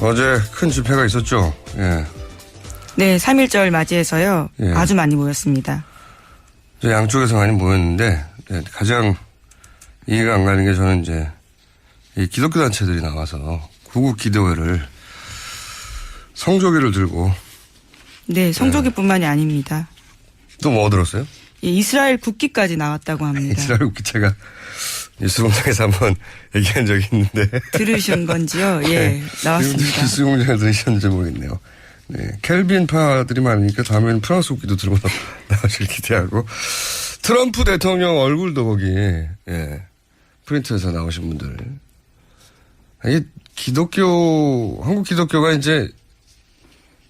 어제 큰 집회가 있었죠. 예. 네, 3.1절 맞이해서요. 예. 아주 많이 모였습니다. 양쪽에서 많이 모였는데 가장 이해가 안 가는 게 저는 이제 이 기독교 단체들이 나와서 구국 기도회를 성조기를 들고 네, 성조기뿐만이 아닙니다. 또 뭐 들었어요? 예, 이스라엘 국기까지 나왔다고 합니다. 이스라엘 국기 제가 뉴스공장에서 한번 얘기한 적이 있는데 들으신 건지요? 예, 나왔습니다. 뉴스공장에 들으셨는지 모르겠네요. 네, 켈빈파들이 많으니까 다음에는 프랑스 국기도 들고 나오실 기대하고 트럼프 대통령 얼굴도 거기 프린트에서 나오신 분들. 이게 한국 기독교가 이제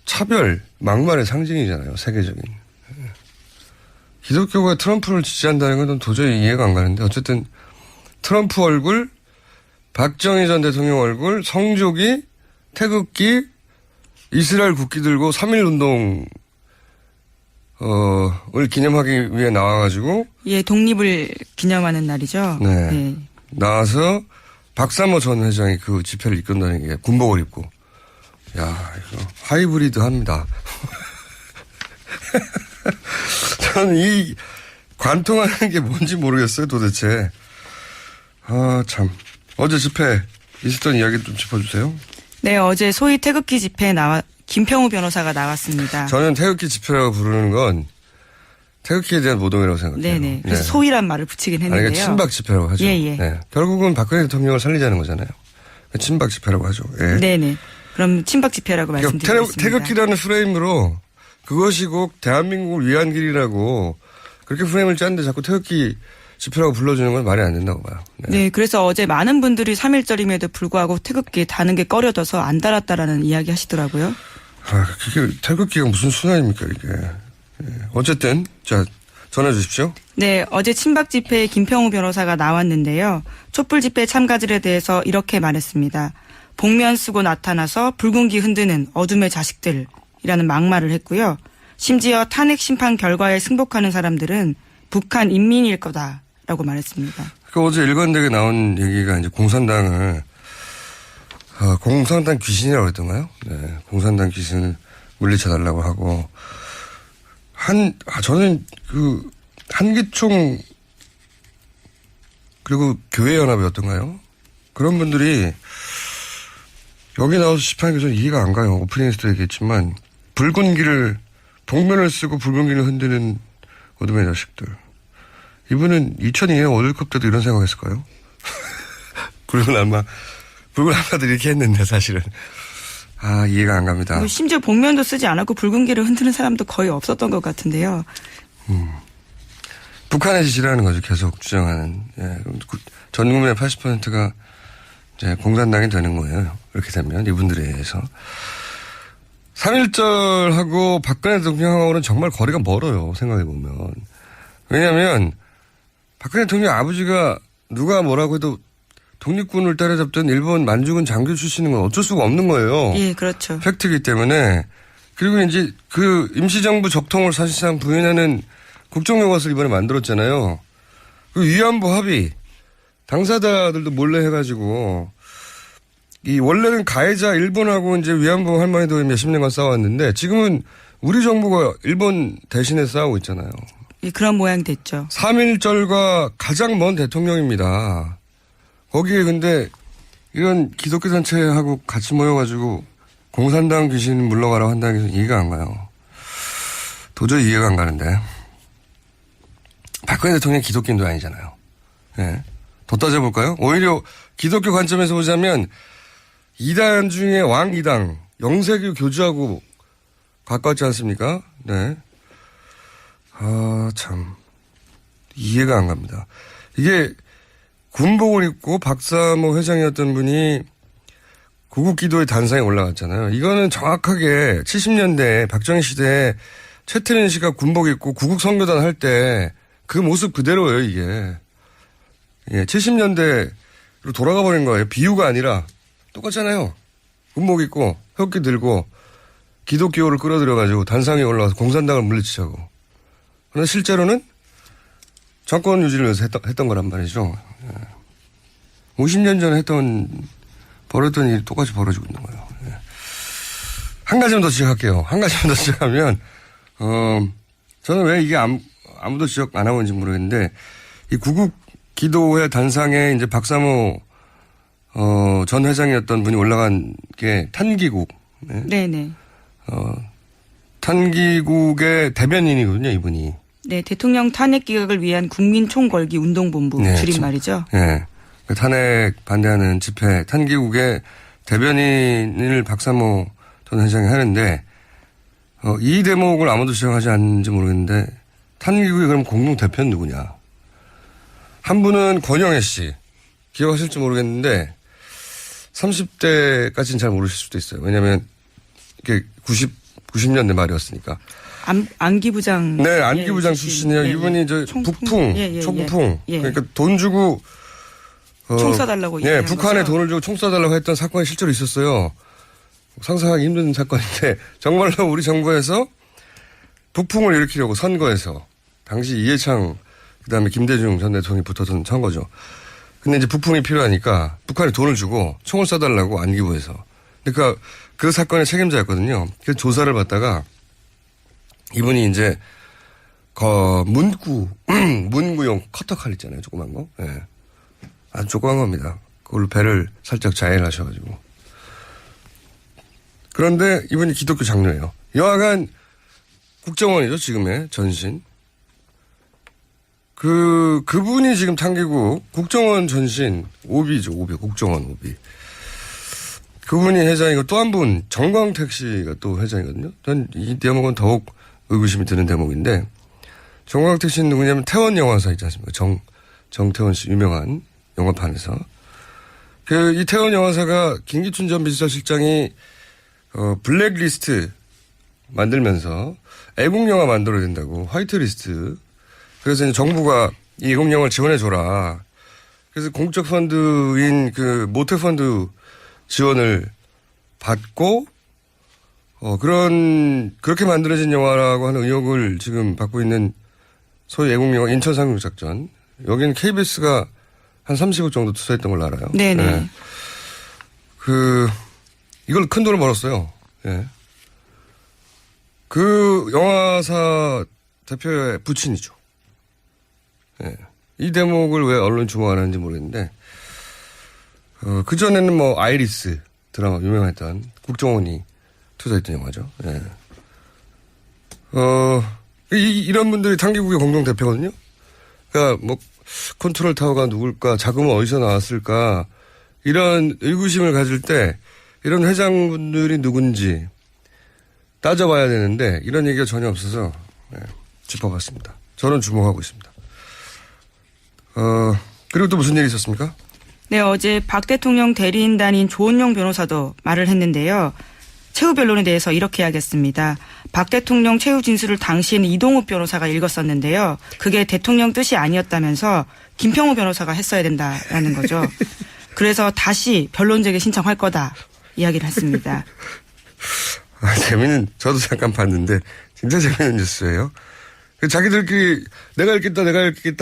차별, 막말의 상징이잖아요. 세계적인. 기독교가 트럼프를 지지한다는 건 도저히 이해가 안 가는데 어쨌든 트럼프 얼굴, 박정희 전 대통령 얼굴, 성조기, 태극기, 이스라엘 국기 들고 3.1운동을 기념하기 위해 나와가지고. 예, 독립을 기념하는 날이죠. 네. 네. 나와서 박사모 전 회장이 그 집회를 이끈다는 게 군복을 입고. 야, 이거 하이브리드 합니다. 저는 이 관통하는 게 뭔지 모르겠어요, 도대체. 아, 참. 어제 집회 있었던 이야기 좀 짚어주세요. 네, 어제 소위 태극기 집회에 김평우 변호사가 나왔습니다. 저는 태극기 집회라고 부르는 건 태극기에 대한 모독이라고 생각해요. 네네. 그래서 소위란 말을 붙이긴 했는데요. 아니, 친박 집회라고 하죠. 예. 네. 결국은 박근혜 대통령을 살리자는 거잖아요. 친박 집회라고 하죠. 예. 네네. 그럼 친박 집회라고 말씀드리겠습니다. 태극기라는 프레임으로 그것이 꼭 대한민국을 위한 길이라고 그렇게 프레임을 짰는데 자꾸 태극기 집회라고 불러주는 건 말이 안 된다고 봐요. 네, 그래서 어제 많은 분들이 3.1절임에도 불구하고 태극기에 다는 게 꺼려져서 안 달았다라는 이야기 하시더라고요. 아, 그게 태극기가 무슨 순환입니까, 이게. 예. 어쨌든, 자, 전해 주십시오. 네, 어제 친박 집회에 김평우 변호사가 나왔는데요. 촛불 집회 참가들에 대해서 이렇게 말했습니다. 복면 쓰고 나타나서 붉은기 흔드는 어둠의 자식들이라는 막말을 했고요. 심지어 탄핵 심판 결과에 승복하는 사람들은 북한 인민일 거다라고 말했습니다. 어제 일관되게 나온 얘기가 이제 공산당 귀신이라고 했던가요? 네, 공산당 귀신을 물리쳐달라고 하고, 저는 한기총, 그리고 교회연합이었던가요? 그런 분들이 여기 나와서 집회하는 게 저는 이해가 안 가요. 오프닝에서도 얘기했지만, 복면을 쓰고 붉은 길을 흔드는 어둠의 자식들. 이분은 2002년 월드컵 때도 이런 생각했을까요? 붉은 알마들 이렇게 했는데 사실은. 아, 이해가 안 갑니다. 심지어 복면도 쓰지 않았고 붉은 길을 흔드는 사람도 거의 없었던 것 같은데요. 북한의 짓이라는 거죠. 계속 주장하는. 예. 전 국민의 80%가 이제 공산당이 되는 거예요. 이렇게 되면 이분들에 의해서. 3.1절하고 박근혜 대통령하고는 정말 거리가 멀어요. 생각해보면. 왜냐하면 박근혜 대통령 아버지가 누가 뭐라고 해도 독립군을 따라잡던 일본 만주군 장교 출신인 건 어쩔 수가 없는 거예요. 예, 그렇죠. 팩트이기 때문에. 그리고 이제 그 임시정부 적통을 사실상 부인하는 국정교과서를 이번에 만들었잖아요. 그 위안부 합의 당사자들도 몰래 해가지고 원래는 가해자 일본하고 이제 위안부 할머니도 몇십 년간 싸웠는데 지금은 우리 정부가 일본 대신에 싸우고 있잖아요. 예, 그런 모양 됐죠. 3.1절과 가장 먼 대통령입니다. 거기에 근데 이런 기독교 단체하고 같이 모여가지고 공산당 귀신 물러가라고 한다는 게 이해가 안 가요. 도저히 이해가 안 가는데. 박근혜 대통령이 기독교인도 아니잖아요. 예. 더 따져볼까요? 오히려 기독교 관점에서 보자면 이단 중에 왕 이당, 영세교 교주하고 가까웠지 않습니까? 네. 아, 참. 이해가 안 갑니다. 이게 군복을 입고 박사모 회장이었던 분이 구국기도의 단상에 올라갔잖아요. 이거는 정확하게 70년대 박정희 시대에 최태민 씨가 군복 입고 구국선교단 할 때 그 모습 그대로예요, 이게. 예, 70년대로 돌아가 버린 거예요. 비유가 아니라 똑같잖아요. 군복 입고 흑기 들고 기독교를 끌어들여가지고 단상에 올라가서 공산당을 물리치자고. 그러나 실제로는 정권 유지를 위해서 했던 거란 말이죠. 50년 전에 벌였던 일이 똑같이 벌어지고 있는 거예요. 예. 한 가지만 더 지적할게요. 한 가지만 더 지적하면, 저는 왜 이게 아무도 지적 안 하고 있는지 모르겠는데, 이 구국 기도회 단상에 이제 박사모, 전 회장이었던 분이 올라간 게 탄기국. 네. 네네. 탄기국의 대변인이거든요, 이분이. 네, 대통령 탄핵 기각을 위한 국민총궐기 운동본부 네, 줄임말이죠. 네. 그 탄핵 반대하는 집회 탄기국의 대변인을 박사모 전 회장이 하는데, 이 대목을 아무도 지적하지 않는지 모르겠는데, 탄기국의 그럼 공동 대표는 누구냐. 한 분은 권영애 씨. 기억하실지 모르겠는데, 30대까지는 잘 모르실 수도 있어요. 왜냐면, 이게 90년대 말이었으니까. 안기부장. 네, 안기부장 출신이에요. 예, 이분이 저 북풍, 초북풍. 예. 그러니까 돈 주고 총 쏴달라고. 예, 북한에 돈을 주고 총 쏴달라고 했던 사건이 실제로 있었어요. 상상하기 힘든 사건인데 정말로 우리 정부에서 북풍을 일으키려고 선거에서 당시 이해창 그다음에 김대중 전 대통령이 붙어서 천 거죠. 근데 이제 북풍이 필요하니까 북한에 돈을 주고 총을 쏴달라고 안기부에서. 그러니까 그 사건의 책임자였거든요. 그래서 조사를 받다가 이분이 이제 문구용 커터칼 있잖아요. 조그만 거. 예. 아주 조그만 겁니다. 그걸로 배를 살짝 자해하셔가지고. 그런데 이분이 기독교 장로예요. 여하간 국정원이죠. 지금의 전신. 그분이 지금 탄기국 국정원 전신 오비죠. 오비. 국정원 오비. 그분이 회장이고 또 한 분 정광택 씨가 또 회장이거든요. 전 이 대목은 더욱 의구심이 드는 대목인데 정광택 씨는 누구냐면 태원 영화사 있지 않습니까? 정태원 씨 유명한 영화판에서 이 태원 영화사가 김기춘 전 비서실장이 블랙리스트 만들면서 애국 영화 만들어야 된다고 화이트리스트. 그래서 이제 정부가 이 애국 영화를 지원해 줘라. 그래서 공적 펀드인 그 모태펀드 지원을 받고 그렇게 만들어진 영화라고 하는 의혹을 지금 받고 있는 소위 애국영화 인천 상륙작전. 여기는 KBS가 한 30억 정도 투자했던 걸로 알아요. 네네. 네. 이걸 큰 돈을 벌었어요. 예. 그 영화사 대표의 부친이죠. 예. 이 대목을 왜 언론 주목 안 하는지 모르겠는데, 그전에는 뭐 아이리스 드라마 유명했던 국정원이 투자했던 영화죠. 예. 이런 분들이 탄기국의 공동대표거든요. 그러니까 뭐 컨트롤 타워가 누굴까, 자금은 어디서 나왔을까, 이런 의구심을 가질 때 이런 회장분들이 누군지 따져봐야 되는데 이런 얘기가 전혀 없어서 짚어봤습니다. 저는 주목하고 있습니다. 그리고 또 무슨 일이 있었습니까? 네, 어제 박 대통령 대리인단인 조은영 변호사도 말을 했는데요. 최후 변론에 대해서 이렇게 하겠습니다. 박 대통령 최후 진술을 당시에는 이동욱 변호사가 읽었었는데요. 그게 대통령 뜻이 아니었다면서 김평우 변호사가 했어야 된다라는 거죠. 그래서 다시 변론제게 신청할 거다 이야기를 했습니다. 저도 잠깐 봤는데 진짜 재밌는 뉴스예요. 자기들끼리 내가 읽겠다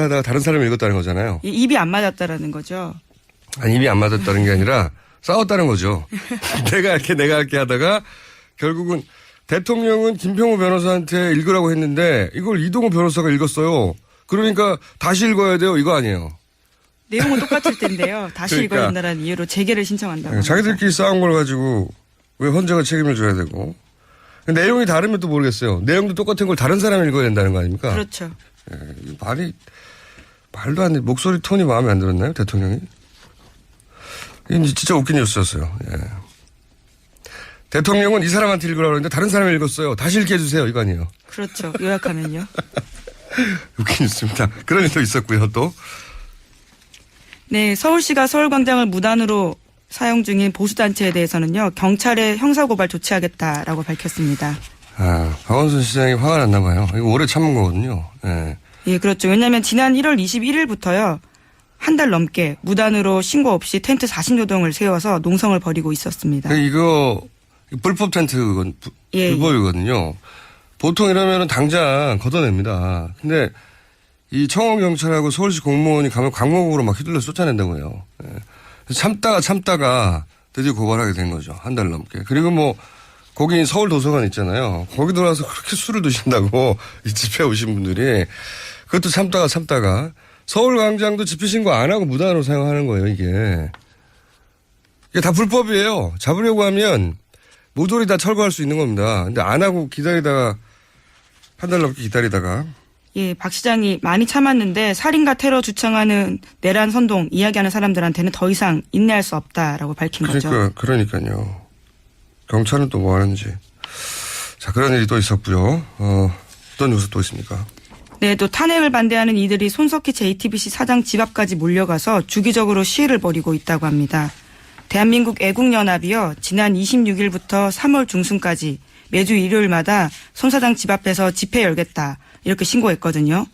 하다가 다른 사람이 읽었다는 거잖아요. 입이 안 맞았다라는 거죠. 아니, 입이 안 맞았다는 게 아니라 싸웠다는 거죠. 내가 할게 하다가 결국은 대통령은 김평우 변호사한테 읽으라고 했는데 이걸 이동우 변호사가 읽었어요. 그러니까 다시 읽어야 돼요. 이거 아니에요. 내용은 똑같을 텐데요. 다시 그러니까. 읽어야 된다는 이유로 재개를 신청한다고. 자기들끼리 싸운 걸 가지고 왜 헌재가 책임을 져야 되고. 내용이 다르면 또 모르겠어요. 내용도 똑같은 걸 다른 사람이 읽어야 된다는 거 아닙니까? 그렇죠. 말도 안 돼. 목소리 톤이 마음에 안 들었나요? 대통령이? 이건 진짜 웃긴 뉴스였어요. 예. 대통령은 이 사람한테 읽으라고 했는데 다른 사람이 읽었어요. 다시 읽게 해주세요. 이거 아니에요. 그렇죠. 요약하면요. 웃긴 뉴스입니다. 그런 일도 있었고요. 또. 네, 서울시가 서울광장을 무단으로 사용 중인 보수단체에 대해서는요. 경찰에 형사고발 조치하겠다라고 밝혔습니다. 박원순 시장이 화가 났나 봐요. 이거 오래 참은 거거든요. 예. 예, 그렇죠. 왜냐하면 지난 1월 21일부터요. 한 달 넘게 무단으로 신고 없이 텐트 40여 동을 세워서 농성을 벌이고 있었습니다. 이거 불법 텐트 불법이거든요. 보통 이러면 당장 걷어냅니다. 근데 이 청원경찰하고 서울시 공무원이 가면 강목으로 막 휘둘러 쫓아낸다고 해요. 예. 참다가 드디어 고발하게 된 거죠. 한 달 넘게. 그리고 뭐 거기 서울 도서관 있잖아요. 거기 들어와서 그렇게 술을 드신다고 이 집회 오신 분들이 그것도 참다가 서울광장도 집회 신고 안 하고 무단으로 사용하는 거예요, 이게. 이게 다 불법이에요. 잡으려고 하면 모조리 다 철거할 수 있는 겁니다. 근데 안 하고 기다리다가 한 달 넘게 기다리다가 예, 박 시장이 많이 참았는데 살인과 테러 주창하는 내란 선동 이야기하는 사람들한테는 더 이상 인내할 수 없다라고 밝힌 거죠. 그러니까요. 경찰은 또 뭐 하는지. 자, 그런 일이 또 있었고요. 어떤 뉴스 또 있습니까? 네, 또 탄핵을 반대하는 이들이 손석희 JTBC 사장 집 앞까지 몰려가서 주기적으로 시위를 벌이고 있다고 합니다. 대한민국 애국연합이요, 지난 26일부터 3월 중순까지 매주 일요일마다 손 사장 집 앞에서 집회 열겠다 이렇게 신고했거든요.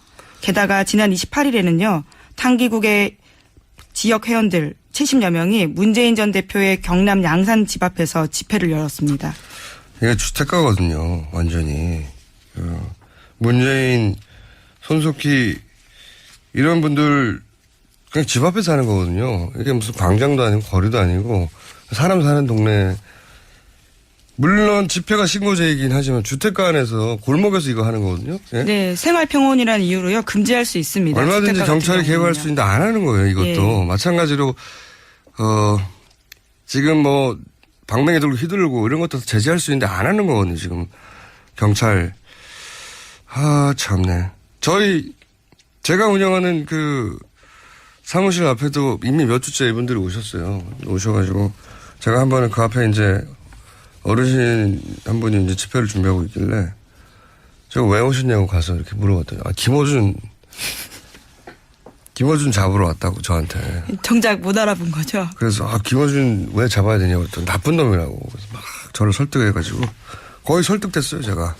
게다가 지난 28일에는요. 탄기국의 지역 회원들 70여 명이 문재인 전 대표의 경남 양산 집 앞에서 집회를 열었습니다. 이게 주택가거든요. 완전히. 문재인, 손석희 이런 분들 그냥 집 앞에 사는 거거든요. 이게 무슨 광장도 아니고 거리도 아니고 사람 사는 동네. 물론 집회가 신고제이긴 하지만 주택가 안에서 골목에서 이거 하는 거거든요. 예? 네, 생활평온이라는 이유로요. 금지할 수 있습니다. 얼마든지 경찰이 개입할 수 있는데 안 하는 거예요. 이것도. 예. 마찬가지로 지금 뭐 방맹이 들고 휘두르고 이런 것도 제재할 수 있는데 안 하는 거거든요. 지금 경찰. 참네. 제가 운영하는 그 사무실 앞에도 이미 몇 주째 이분들이 오셨어요. 오셔가지고 제가 한 번은 그 앞에 이제 어르신 한 분이 이제 집회를 준비하고 있길래 제가 왜 오셨냐고 가서 이렇게 물어봤더니 김어준 잡으러 왔다고 저한테. 정작 못 알아본 거죠. 그래서 김어준 왜 잡아야 되냐고 했더니 나쁜 놈이라고. 그래서 막 저를 설득해가지고 거의 설득됐어요 제가.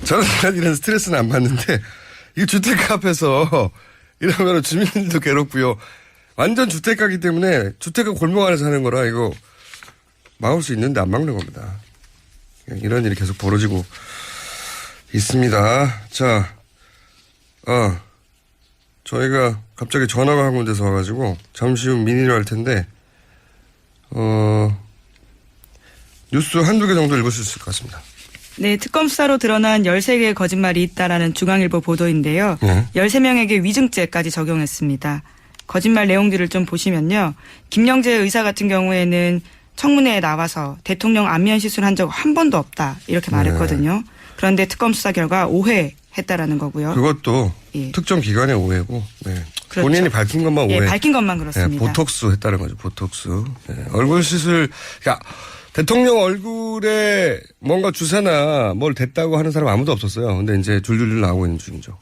저는 이런 스트레스는 안 받는데 이 주택가 앞에서 이러면 주민들도 괴롭고요. 완전 주택가기 때문에 주택가 골목 안에서 하는 거라 이거 막을 수 있는데 안 막는 겁니다. 이런 일이 계속 벌어지고 있습니다. 자, 저희가 갑자기 전화가 한 군데서 와가지고 잠시 후 민의를 할 텐데 뉴스 한두 개 정도 읽을 수 있을 것 같습니다. 네, 특검 수사로 드러난 13개의 거짓말이 있다라는 중앙일보 보도인데요. 13명에게 위증죄까지 적용했습니다. 거짓말 내용들을 좀 보시면요. 김영재 의사 같은 경우에는 청문회에 나와서 대통령 안면 시술한 적 한 번도 없다 이렇게 말했거든요. 그런데 특검 수사 결과 오해했다라는 거고요. 그것도 특정 기관의 오해고 그렇죠. 본인이 밝힌 것만 오해. 밝힌 것만 그렇습니다. 보톡스 했다는 거죠. 보톡스. 얼굴 시술. 그러니까 대통령 얼굴에 뭔가 주사나 뭘 댔다고 하는 사람 아무도 없었어요. 근데 이제 줄줄줄 나오고 있는 중이죠.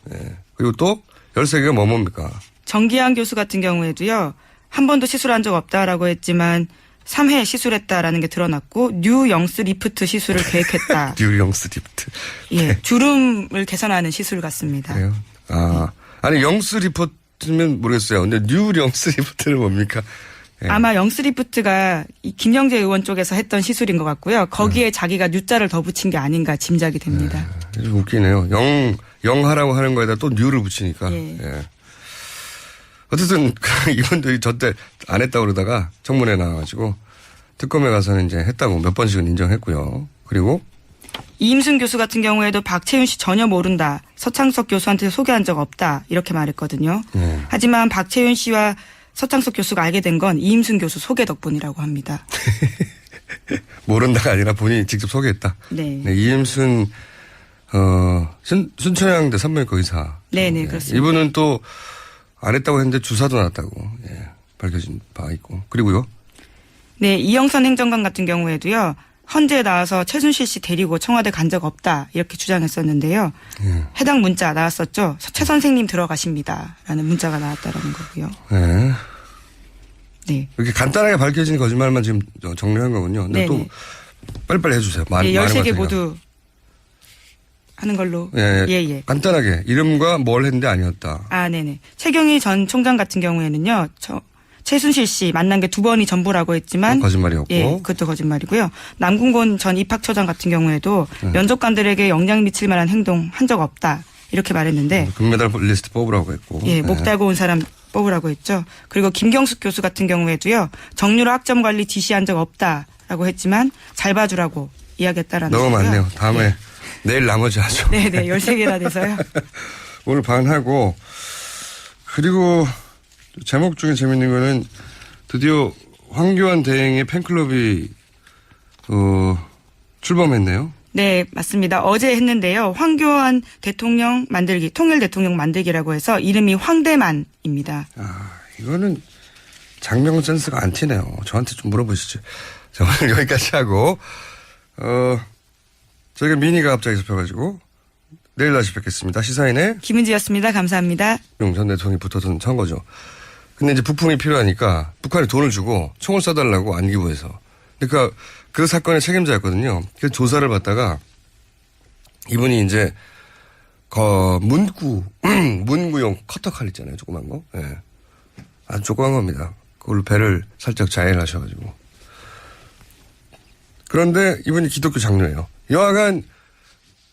그리고 또 13개가 뭡니까? 정기환 교수 같은 경우에도요. 한 번도 시술한 적 없다라고 했지만 3회 시술했다라는 게 드러났고 뉴영스 리프트 시술을 계획했다. 뉴영스 리프트. 예, 주름을 개선하는 시술 같습니다. 그래요? 아니 영스 리프트면 모르겠어요. 근데 뉴영스 리프트는 뭡니까? 아마 영스 리프트가 이 김영재 의원 쪽에서 했던 시술인 것 같고요. 거기에 자기가 뉴자를 더 붙인 게 아닌가 짐작이 됩니다. 좀 웃기네요. 영하라고 하는 거에다 또 뉴를 붙이니까. 어쨌든 이분들이 저 때 안 했다고 그러다가 청문회 나와가지고 특검에 가서는 이제 했다고 몇 번씩은 인정했고요. 그리고 이임순 교수 같은 경우에도 박채윤 씨 전혀 모른다. 서창석 교수한테 소개한 적 없다. 이렇게 말했거든요. 하지만 박채윤 씨와 서창석 교수가 알게 된 건 이임순 교수 소개 덕분이라고 합니다. 모른다가 아니라 본인이 직접 소개했다. 네. 이임순 순천향대 산부인과 의사. 네네 그렇습니다. 이분은 또 안 했다고 했는데 주사도 놨다고 밝혀진 바 있고. 그리고요. 네, 이영선 행정관 같은 경우에도요. 헌재에 나와서 최순실 씨 데리고 청와대 간 적 없다 이렇게 주장했었는데요. 해당 문자 나왔었죠. 최 선생님 들어가십니다. 라는 문자가 나왔다라는 거고요. 네. 이렇게 간단하게 밝혀진 거짓말만 지금 정리한 거군요. 근데 또 빨리빨리 해주세요. 네, 13개 모두 하는 걸로. 예. 간단하게 이름과 뭘 했는데 아니었다. 네네. 최경희 전 총장 같은 경우에는요. 최순실 씨 만난 게 2번이 전부라고 했지만 거짓말이었고. 예, 그것도 거짓말이고요. 남궁곤 전 입학처장 같은 경우에도 면접관들에게 영향 미칠 만한 행동 한 적 없다. 이렇게 말했는데 금메달 리스트 뽑으라고 했고. 예, 목 달고 온 사람 뽑으라고 했죠. 그리고 김경숙 교수 같은 경우에도요. 정유라 학점 관리 지시한 적 없다라고 했지만 잘 봐주라고 이야기했다라는 너무 거고요. 많네요. 다음에 내일 나머지 하죠. 네네 13개나 돼서요. 오늘 반하고 그리고 제목 중에 재밌는 거는 드디어 황교안 대행의 팬클럽이 출범했네요. 네, 맞습니다. 어제 했는데요. 황교안 대통령 만들기, 통일 대통령 만들기라고 해서 이름이 황대만입니다. 아, 이거는 장명 센스가 안 튀네요. 저한테 좀 물어보시죠. 자, 오늘 여기까지 하고, 저희가 미니가 갑자기 잡혀가지고, 내일 다시 뵙겠습니다. 시사인의 김은지였습니다. 감사합니다. 전 대통령이 붙어든 선거죠. 근데 이제 부품이 필요하니까 북한이 돈을 주고 총을 쏴달라고 안기부해서. 그러니까 그 사건의 책임자였거든요. 그래서 조사를 받다가 이분이 이제 문구용 커터칼 있잖아요. 조그만 거. 예. 아주 조그만 겁니다. 그걸로 배를 살짝 자해하셔가지고. 그런데 이분이 기독교 장로예요. 여하간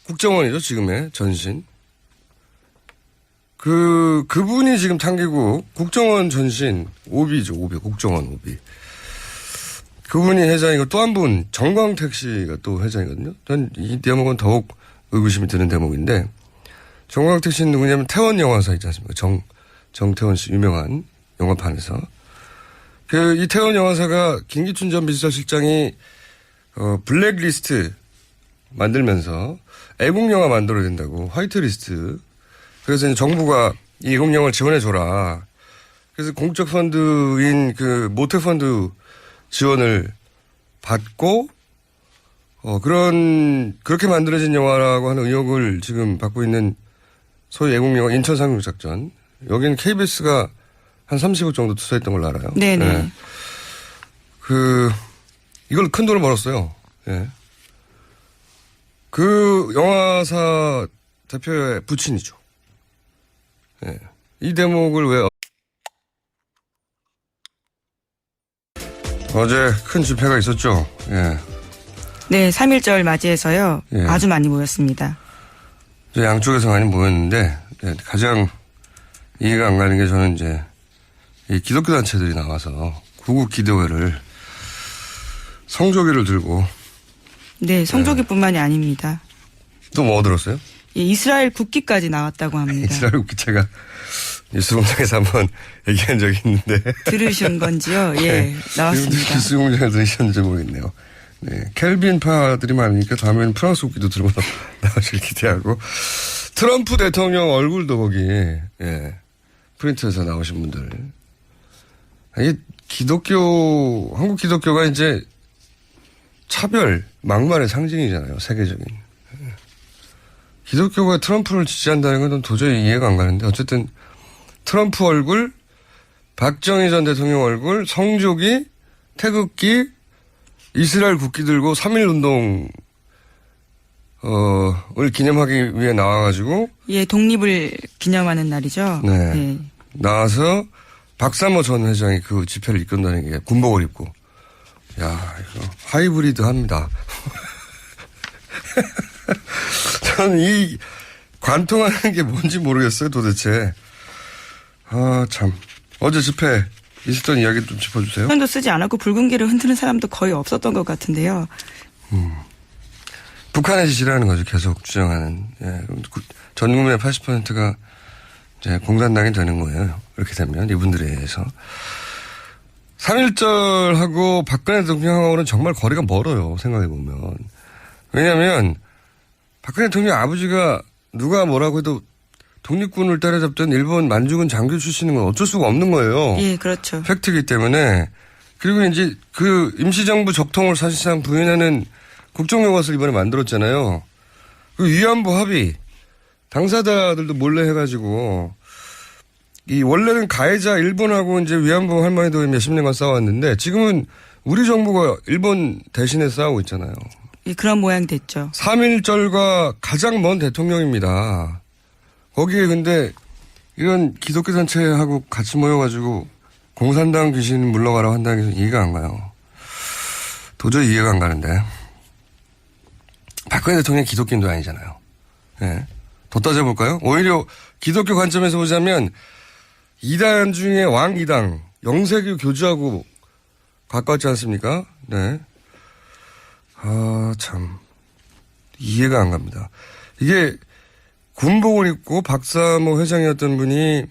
국정원이죠. 지금의 전신. 그분이 지금 당기고 국정원 전신 오비죠. 오비. 국정원 오비. 그분이 회장이고 또 한 분 정광택 씨가 또 회장이거든요. 전 이 대목은 더욱 의구심이 드는 대목인데 정광택 씨는 누구냐면 태원 영화사 있지 않습니까? 정태원 씨 유명한 영화판에서 이 태원 영화사가 김기춘 전 비서실장이 블랙리스트 만들면서 애국 영화 만들어야 된다고 화이트리스트. 그래서 이제 정부가 이 애국 영화를 지원해 줘라. 그래서 공적 펀드인 모태펀드 지원을 받고 그렇게 만들어진 영화라고 하는 의혹을 지금 받고 있는 소위 애국 영화 인천 상륙작전. 여기는 KBS가 한 30억 정도 투자했던 걸로 알아요. 네네. 네. 이걸 큰 돈을 벌었어요. 예. 그 영화사 대표의 부친이죠. 예. 이 대목을 왜 어제 큰 집회가 있었죠. 예. 네, 3.1절 맞이해서요. 예. 아주 많이 모였습니다. 양쪽에서 많이 모였는데 가장 이해가 안 가는 게 저는 이제 이 기독교 단체들이 나와서 구국 기도회를 성조기를 들고 네, 성조기뿐만이 아닙니다. 또 뭐 들었어요? 예, 이스라엘 국기까지 나왔다고 합니다. 이스라엘 국기체가 뉴스공장에서 한번 얘기한 적이 있는데 들으신 건지요? 예, 나왔습니다. 뉴스공장에서 들으셨는지 모르겠네요. 네, 켈빈파들이 많으니까 다음에는 프랑스 국기도 들고 나오실 기대하고 트럼프 대통령 얼굴도 거기 프린트에서 나오신 분들. 이게 한국 기독교가 이제 차별, 막말의 상징이잖아요. 세계적인. 기독교가 트럼프를 지지한다는 건 도저히 이해가 안 가는데 어쨌든 트럼프 얼굴, 박정희 전 대통령 얼굴, 성조기, 태극기, 이스라엘 국기 들고 3.1운동을 기념하기 위해 나와가지고 예, 독립을 기념하는 날이죠. 네. 예. 나와서 박사모 전 회장이 그 집회를 이끈다는 게 군복을 입고 야 이거 하이브리드 합니다. 저는 이 관통하는 게 뭔지 모르겠어요 도대체. 아 참 어제 집회 있었던 이야기 좀 짚어주세요. 손도 쓰지 않았고 붉은기를 흔드는 사람도 거의 없었던 것 같은데요. 북한의 지시라는 거죠. 계속 주장하는. 예. 전 국민의 80%가 이제 공산당이 되는 거예요. 이렇게 되면 이분들에 의해서. 3.1절하고 박근혜 대통령하고는 정말 거리가 멀어요. 생각해보면. 왜냐하면 박근혜 대통령 아버지가 누가 뭐라고 해도 독립군을 때려잡던 일본 만주군 장교 출신인 건 어쩔 수가 없는 거예요. 예, 그렇죠. 팩트이기 때문에. 그리고 이제 그 임시정부 적통을 사실상 부인하는 국정교과서를 이번에 만들었잖아요. 그 위안부 합의 당사자들도 몰래 해가지고 이 원래는 가해자 일본하고 이제 위안부 할머니도 몇십 년간 싸웠는데 지금은 우리 정부가 일본 대신에 싸우고 있잖아요. 예, 그런 모양 됐죠. 3.1절과 가장 먼 대통령입니다. 거기에 근데 이런 기독교 단체하고 같이 모여가지고 공산당 귀신 물러가라고 한다는 게 이해가 안 가요. 도저히 이해가 안 가는데. 박근혜 대통령이 기독교인도 아니잖아요. 예. 더 따져볼까요? 오히려 기독교 관점에서 보자면 이단 중에 왕 이당, 영세교 교주하고 가까웠지 않습니까? 네. 아, 참. 이해가 안 갑니다. 이게 군복을 입고 박사모 회장이었던 분이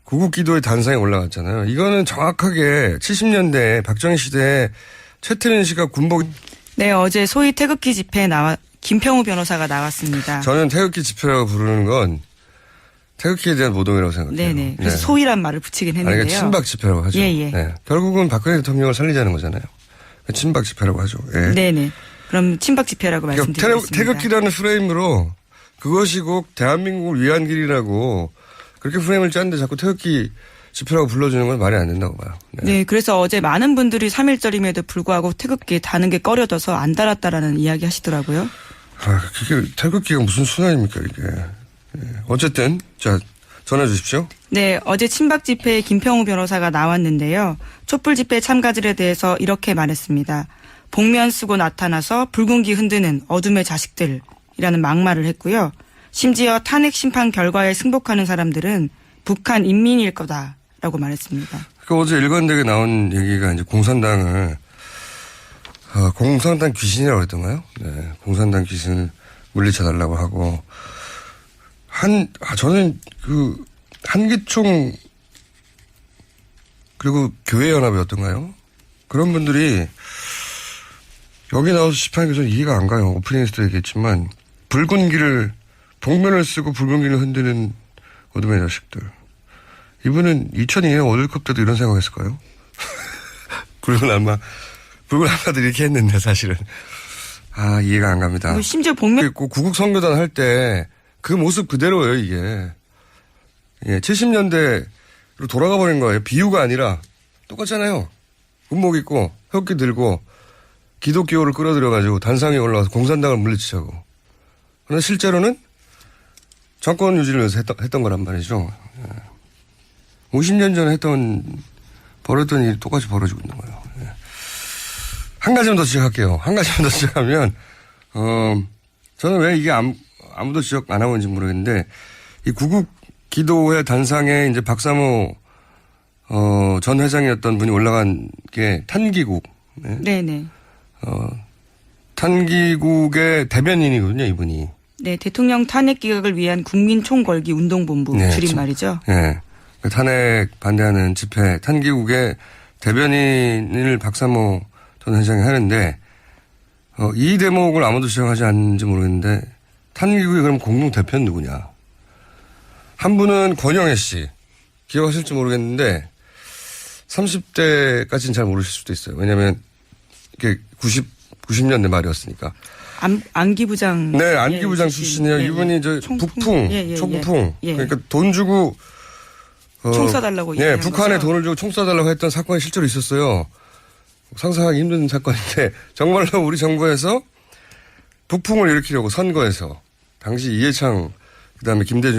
구국기도의 단상에 올라갔잖아요. 이거는 정확하게 70년대 박정희 시대에 최태민 씨가 군복. 네, 어제 소위 태극기 집회에 김평우 변호사가 나왔습니다. 저는 태극기 집회라고 부르는 건 태극기에 대한 모독이라고 생각해요. 네네. 그래서 네. 소위란 말을 붙이긴 했는데요. 아니, 친박 집회라고 하죠. 예, 예. 네. 결국은 박근혜 대통령을 살리자는 거잖아요. 친박 집회라고 하죠. 예. 네네. 그럼 친박 집회라고 그러니까 말씀드리겠습니다. 태극기라는 프레임으로 그것이 곧 대한민국을 위한 길이라고 그렇게 프레임을 짰는데 자꾸 태극기 집회라고 불러주는 건 말이 안 된다고 봐요. 네, 그래서 어제 많은 분들이 3.1절임에도 불구하고 태극기 다는 게 꺼려져서 안 달았다라는 이야기 하시더라고요. 아, 그게 태극기가 무슨 순환입니까 이게. 예. 어쨌든 자 전해 주십시오. 네, 어제 친박 집회에 김평우 변호사가 나왔는데요. 촛불 집회 참가들에 대해서 이렇게 말했습니다. 복면 쓰고 나타나서 붉은기 흔드는 어둠의 자식들이라는 막말을 했고요. 심지어 탄핵 심판 결과에 승복하는 사람들은 북한 인민일 거다라고 말했습니다. 그러니까 어제 일관되게 나온 얘기가 이제 공산당을 공산당 귀신이라고 했던가요? 네, 공산당 귀신을 물리쳐달라고 하고 저는 그 한기총 그리고 교회연합이었던가요? 그런 분들이 여기 나와서 집회하는 게 저는 이해가 안 가요. 오프닝에서도 얘기했지만 붉은 길을 복면을 쓰고 붉은 길을 흔드는 어둠의 자식들. 이분은 2002년 월드컵 때도 이런 생각했을까요? 붉은 알마들이 이렇게 했는데 사실은. 아, 이해가 안 갑니다. 심지어 복면 있고 구국 선교단 할 때 그 모습 그대로예요, 이게. 예, 70년대로 돌아가 버린 거예요. 비유가 아니라 똑같잖아요. 군복 입고 흑기 들고 기독교를 끌어들여가지고 단상에 올라가서 공산당을 물리치자고. 그러나 실제로는 정권 유지를 위해서 했던 거란 말이죠. 50년 전에 벌였던 일이 똑같이 벌어지고 있는 거예요. 예. 한 가지만 더 지적할게요. 한 가지만 더 지적하면, 저는 왜 이게 아무도 지적 안 하고 있는지 모르겠는데, 이 구국 기도회 단상에 이제 박사모, 전 회장이었던 분이 올라간 게 탄기국. 네. 네네. 탄기국의 대변인이거든요, 이분이. 네, 대통령 탄핵 기각을 위한 국민총궐기 운동본부 네, 줄임말이죠. 네. 탄핵 반대하는 집회 탄기국의 대변인을 박사모 전 회장이 하는데 이 대목을 아무도 지적하지 않는지 모르겠는데 탄기국의 그럼 공동 대표는 누구냐? 한 분은 권영애 씨 기억하실지 모르겠는데 30대까지는 잘 모르실 수도 있어요. 왜냐하면 이게 90년대 말이었으니까. 안기부장. 네, 안기부장 출신이에요. 예, 이분이 저 북풍, 초부풍. 예. 그러니까 돈 주고 총 쏴달라고. 예, 북한에 돈을 주고 총 쏴달라고 했던 사건이 실제로 있었어요. 상상하기 힘든 사건인데 정말로 우리 정부에서 북풍을 일으키려고 선거에서 당시 이해창 그다음에 김대중